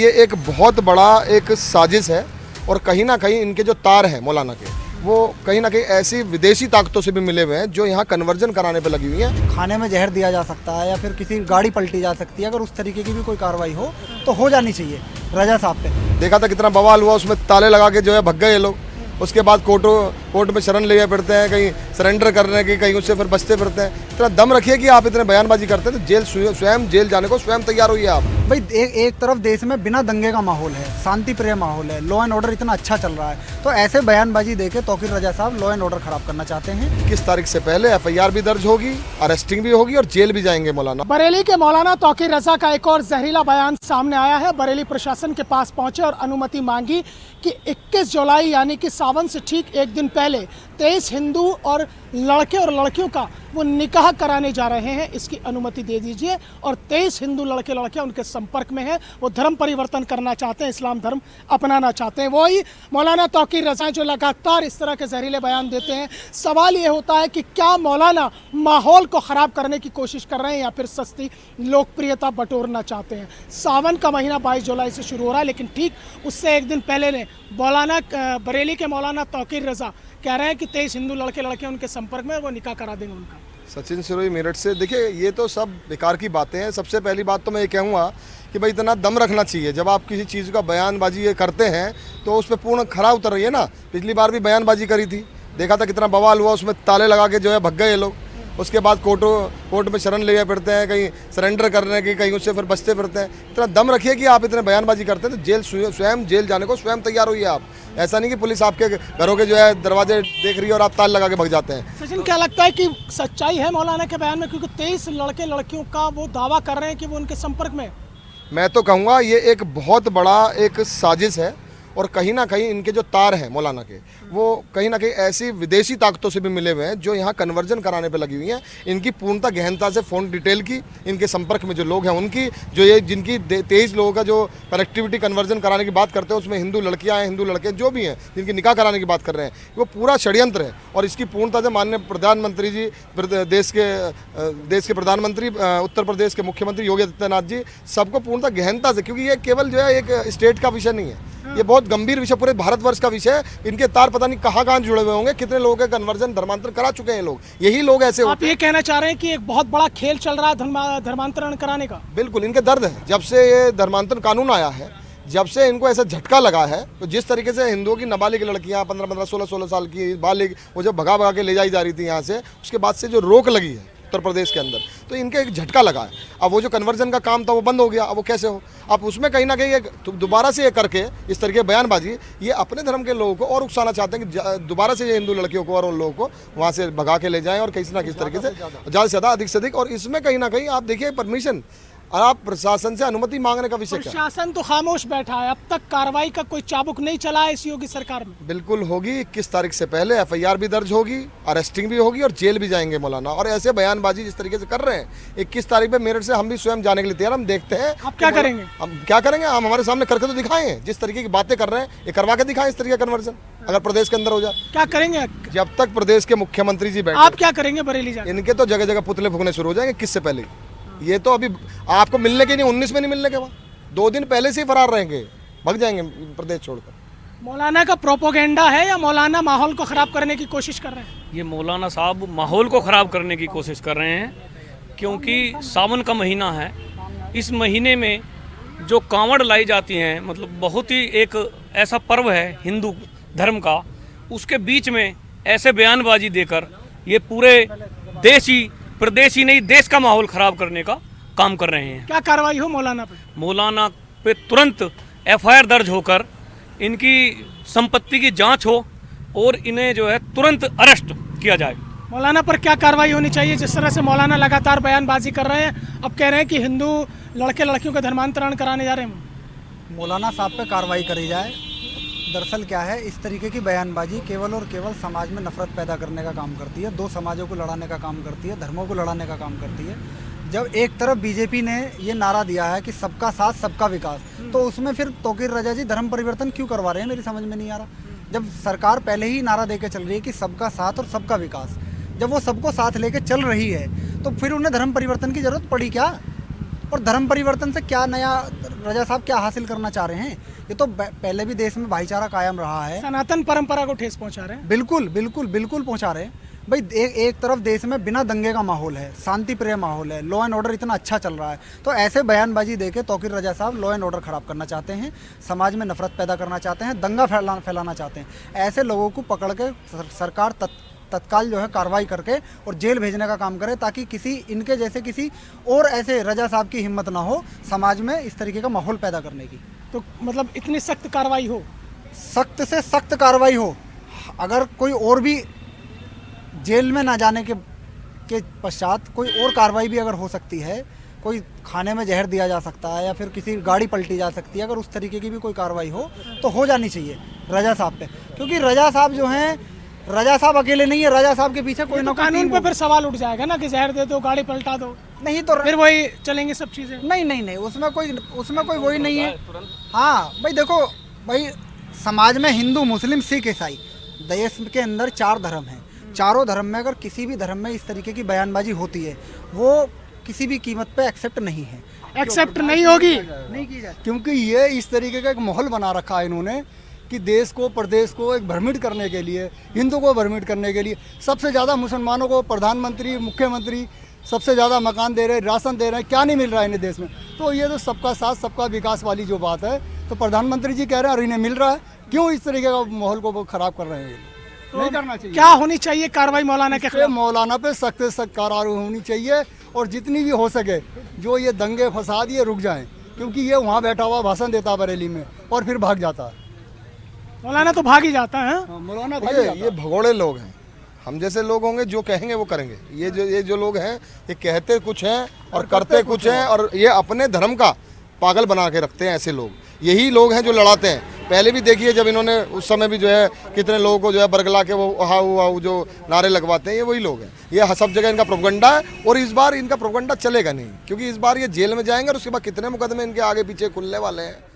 ये एक बहुत बड़ा एक साजिश है और कहीं ना कहीं इनके जो तार हैं मौलाना के, वो कहीं ना कहीं ऐसी विदेशी ताकतों से भी मिले हुए हैं जो यहाँ कन्वर्जन कराने पे लगी हुई हैं। खाने में जहर दिया जा सकता है या फिर किसी गाड़ी पलटी जा सकती है। अगर उस तरीके की भी कोई कार्रवाई हो तो हो जानी चाहिए रजा साहब पे। देखा था कितना बवाल हुआ, उसमें ताले लगा के जो है भग गए ये लोग। उसके बाद कोर्ट में शरण लिए फिरते हैं, कहीं सरेंडर करने की, कहीं उससे फिर बचते फिरते हैं। इतना दम रखिए कि आप इतने बयानबाजी करते हैं तो जेल स्वयं जेल जाने को स्वयं तैयार होइए आप। भाई एक तरफ देश में बिना दंगे का माहौल है, शांति प्रिय माहौल है, लॉ एंड ऑर्डर इतना अच्छा चल रहा है, तो ऐसे बयानबाजी देके तौकीर रजा साहब लॉ एंड ऑर्डर खराब करना चाहते हैं। 21 तारीख से पहले FIR भी दर्ज होगी, अरेस्टिंग भी होगी और जेल भी जाएंगे मौलाना। बरेली के मौलाना तौकीर रजा का एक और जहरीला बयान सामने आया है। बरेली प्रशासन के पास पहुंचे और अनुमति मांगी कि 21 जुलाई यानी कि सावन से ठीक एक दिन पहले 23 हिंदू और लड़के और लड़कियों का वो निकाह कराने जा रहे हैं, इसकी अनुमति दे दीजिए। और 23 हिंदू लड़के लड़कियां उनके संपर्क में हैं, वो धर्म परिवर्तन करना चाहते हैं, इस्लाम धर्म अपनाना चाहते हैं। वही मौलाना तौकीर रजा जो लगातार इस तरह के जहरीले बयान देते हैं। सवाल ये होता है कि क्या मौलाना माहौल को ख़राब करने की कोशिश कर रहे हैं या फिर सस्ती लोकप्रियता बटोरना चाहते हैं। सावन का महीना 22 जुलाई से शुरू हो रहा है, लेकिन ठीक उससे एक दिन पहले ने बरेली के मौलाना तौकीर रजा कह रहे हैं कि 23 हिंदू लड़के लड़कियां उनके संपर्क में, वो निकाह करा देंगे उनका। सचिन सिरोही मेरठ से। देखिए, ये तो सब बेकार की बातें हैं। सबसे पहली बात तो मैं ये कहूँगा कि भाई इतना दम रखना चाहिए। जब आप किसी चीज़ का बयानबाजी ये करते हैं तो उस पर पूर्ण खरा उतर रही है ना। पिछली बार भी बयानबाजी करी थी, देखा था कितना बवाल हुआ, उसमें ताले लगा के जो है भग गए ये लोग। उसके बाद कोर्ट में शरण लिए फिरते हैं, कहीं सरेंडर करने की, कहीं उससे फिर बचते फिरते हैं। इतना दम रखिए कि आप इतने बयानबाजी करते हैं तो जेल स्वयं जेल जाने को स्वयं तैयार होइए आप। ऐसा नहीं कि पुलिस आपके घरों के जो है दरवाजे देख रही है और आप ताल लगा के भग जाते हैं। सचिन, क्या लगता है कि सच्चाई है मौलाना के बयान में? क्योंकि 23 लड़के लड़कियों का वो दावा कर रहे हैं कि वो उनके संपर्क में। मैं तो कहूँगा ये एक बहुत बड़ा एक साजिश है और कहीं ना कहीं इनके जो तार हैं मौलाना के, वो कहीं ना कहीं ऐसी विदेशी ताकतों से भी मिले हुए हैं जो यहाँ कन्वर्जन कराने पे लगी हुई हैं। इनकी पूर्णतः गहनता से फ़ोन डिटेल की, इनके संपर्क में जो लोग हैं उनकी, जो ये जिनकी 23 लोगों का जो कनेक्टिविटी कन्वर्जन कराने की बात करते हैं, उसमें हिंदू लड़कियाँ हैं, हिंदू लड़के जो भी हैं जिनकी निकाह कराने की बात कर रहे हैं, वो पूरा षड्यंत्र है। और इसकी पूर्णतः से माननीय प्रधानमंत्री जी, देश के प्रधानमंत्री, उत्तर प्रदेश के मुख्यमंत्री योगी आदित्यनाथ जी, सबको पूर्णतः गहनता से, क्योंकि ये केवल जो है एक स्टेट का विषय नहीं है, ये बहुत गंभीर विषय, पूरे भारतवर्ष का विषय है। इनके तार पता नहीं कहाँ जुड़े हुए होंगे, कितने लोगों के कन्वर्जन धर्मांतरण करा चुके हैं लोग। यही लोग ऐसे आप ये कहना चाह रहे हैं कि एक बहुत बड़ा खेल चल रहा है धर्मांतरण कराने का? बिल्कुल, इनके दर्द है। जब से ये धर्मांतरण कानून आया है, जब से इनको ऐसा झटका लगा है, तो जिस तरीके से हिंदुओं की नाबालिग लड़कियां 15-15, 16-16 साल की बालिग, वो जब भगा के ले जाई जा रही थी यहाँ से, उसके बाद से जो रोक लगी है उत्तर प्रदेश के अंदर, तो इनके एक झटका लगा है। अब वो जो कन्वर्जन का काम था वो बंद हो गया। अब वो कैसे हो? अब उसमें कहीं ना कहीं दोबारा से ये करके इस तरह के बयानबाजी, ये अपने धर्म के लोगों को और उकसाना चाहते हैं कि दोबारा से ये हिंदू लड़कियों को और उन लोगों को वहाँ से भगा के ले जाएं और किसी ना किसी तरीके से ज़्यादा से ज़्यादा, अधिक से अधिक। और इसमें कहीं ना कहीं आप देखिए परमिशन, आप प्रशासन से अनुमति मांगने का विषय क्या? प्रशासन तो खामोश बैठा है, अब तक कार्रवाई का कोई चाबुक नहीं चला है इस योगी सरकार में। बिल्कुल होगी। 21 तारीख से पहले FIR भी दर्ज होगी, अरेस्टिंग भी होगी और जेल भी जाएंगे मौलाना। और ऐसे बयानबाजी जिस तरीके से कर रहे हैं, 21 तारीख पे मेरठ से हम भी स्वयं जाने के लिए तैयार। हम देखते हैं आप क्या करेंगे। हम क्या करेंगे, हम हमारे सामने करके तो दिखाएं। जिस तरीके की बातें कर रहे हैं ये करवा के दिखाएं। इस तरीके का कन्वर्जन अगर प्रदेश के अंदर हो जाए, क्या करेंगे? जब तक प्रदेश के मुख्यमंत्री जी बैठे, आप क्या करेंगे बरेली जाकर? इनके तो जगह जगह पुतले फूकने शुरू हो जाएंगे। किससे पहले? ये तो अभी आपको मिलने के नहीं, 19 में नहीं मिलने के बाद 2 दिन पहले से ही फरार रहेंगे, भग जाएंगे प्रदेश छोड़कर। मौलाना का प्रोपोगेंडा है या मौलाना माहौल को खराब करने की कोशिश कर रहे हैं? ये मौलाना साहब माहौल को ख़राब करने की कोशिश कर रहे हैं, क्योंकि सावन का महीना है। इस महीने में जो कांवड़ लाई जाती हैं, मतलब बहुत ही एक ऐसा पर्व है हिंदू धर्म का, उसके बीच में ऐसे बयानबाजी देकर ये पूरे प्रदेश ही नहीं देश का माहौल ख़राब करने का काम कर रहे हैं। क्या कार्रवाई हो मौलाना पे? मौलाना पे तुरंत FIR दर्ज होकर इनकी संपत्ति की जांच हो और इन्हें जो है तुरंत अरेस्ट किया जाए। मौलाना पर क्या कार्रवाई होनी चाहिए? जिस तरह से मौलाना लगातार बयानबाजी कर रहे हैं, अब कह रहे हैं कि हिंदू लड़के लड़कियों का धर्मांतरण कराने जा रहे हैं। मौलाना साहब पे कार्रवाई करी जाए। दरअसल क्या है, इस तरीके की बयानबाजी केवल और केवल समाज में नफरत पैदा करने का काम करती है, 2 समाजों को लड़ाने का काम करती है, धर्मों को लड़ाने का काम करती है। जब एक तरफ बीजेपी ने ये नारा दिया है कि सबका साथ सबका विकास, तो उसमें फिर तौकीर रजा जी धर्म परिवर्तन क्यों करवा रहे हैं, मेरी समझ में नहीं आ रहा। जब सरकार पहले ही नारा देकर चल रही है कि सबका साथ और सबका विकास, जब वो सबको साथ लेके चल रही है तो फिर उन्हें धर्म परिवर्तन की जरूरत पड़ी क्या? और धर्म परिवर्तन से क्या नया रजा साहब क्या हासिल करना चाह रहे हैं? ये तो पहले भी देश में भाईचारा कायम रहा है। सनातन परंपरा को ठेस पहुंचा रहे हैं। बिल्कुल बिल्कुल बिल्कुल पहुंचा रहे हैं भाई। एक तरफ देश में बिना दंगे का माहौल है, शांति प्रिय माहौल है, लॉ एंड ऑर्डर इतना अच्छा चल रहा है, तो ऐसे बयानबाजी देके तौकीर रजा साहब लॉ एंड ऑर्डर खराब करना चाहते हैं, समाज में नफरत पैदा करना चाहते हैं, दंगा फैलाना चाहते हैं। ऐसे लोगों को पकड़ के सरकार तत्काल जो है कार्रवाई करके और जेल भेजने का काम करे, ताकि किसी इनके जैसे किसी और ऐसे रजा साहब की हिम्मत ना हो समाज में इस तरीके का माहौल पैदा करने की। तो मतलब इतनी सख्त कार्रवाई हो, सख्त से सख्त कार्रवाई हो। अगर कोई और भी जेल में ना जाने के पश्चात कोई और कार्रवाई भी अगर हो सकती है, कोई खाने में जहर दिया जा सकता है या फिर किसी गाड़ी पलटी जा सकती है, अगर उस तरीके की भी कोई कार्रवाई हो तो हो जानी चाहिए रजा साहब पे, क्योंकि रजा साहब जो हैं, रजा साहब अकेले नहीं है, रजा साहब के पीछे कोई ना कोई कानून पे फिर सवाल उठ जाएगा ना कि जहर दे दो, गाड़ी पलटा दो, नहीं तो फिर वही चलेंगे सब चीजें। नहीं उसमें कोई वही नहीं है। हाँ भाई देखो भाई, समाज में हिंदू मुस्लिम सिख ईसाई देश के अंदर 4 धर्म हैं। चारों धर्म में अगर किसी भी धर्म में इस तरीके की बयानबाजी होती है, वो किसी भी कीमत पे एक्सेप्ट नहीं है, एक्सेप्ट नहीं होगी, नहीं की जाती। क्योंकि ये इस तरीके का एक माहौल बना रखा है इन्होंने कि देश को प्रदेश को एक भ्रमित करने के लिए, हिंदू को भ्रमित करने के लिए, सबसे ज़्यादा मुसलमानों को प्रधानमंत्री मुख्यमंत्री सबसे ज़्यादा मकान दे रहे हैं, राशन दे रहे हैं, क्या नहीं मिल रहा है इन्हें देश में। तो ये तो सबका साथ सबका विकास वाली जो बात है, तो प्रधानमंत्री जी कह रहे हैं और इन्हें मिल रहा है, क्यों इस तरीके का माहौल को वो ख़राब कर रहे हैं? तो नहीं करना चाहिए। क्या होनी चाहिए कार्रवाई मौलाना के खिलाफ? मौलाना पे सख्त से सख्त कार्रवाई होनी चाहिए और जितनी भी हो सके जो ये दंगे फसाद ये रुक जाएं, क्योंकि ये वहाँ बैठा हुआ भाषण देता बरेली में और फिर भाग जाता है। मौलाना तो भाग ही जाता है। मौलाना ये भगोड़े लोग हैं। हम जैसे लोग होंगे, जो कहेंगे वो करेंगे। ये जो लोग हैं, ये कहते कुछ हैं और करते कुछ हैं, और ये अपने धर्म का पागल बना के रखते हैं। ऐसे लोग यही लोग हैं जो लड़ाते हैं। पहले भी देखिए, जब इन्होंने उस समय भी जो है कितने लोगों को जो है बरगला के वो हाउ जो नारे लगवाते हैं, ये वही लोग हैं। ये सब जगह इनका प्रोपगंडा है, और इस बार इनका प्रोपगंडा चलेगा नहीं, क्योंकि इस बार ये जेल में जाएंगे और उसके बाद कितने मुकदमे इनके आगे पीछे खुलने वाले हैं।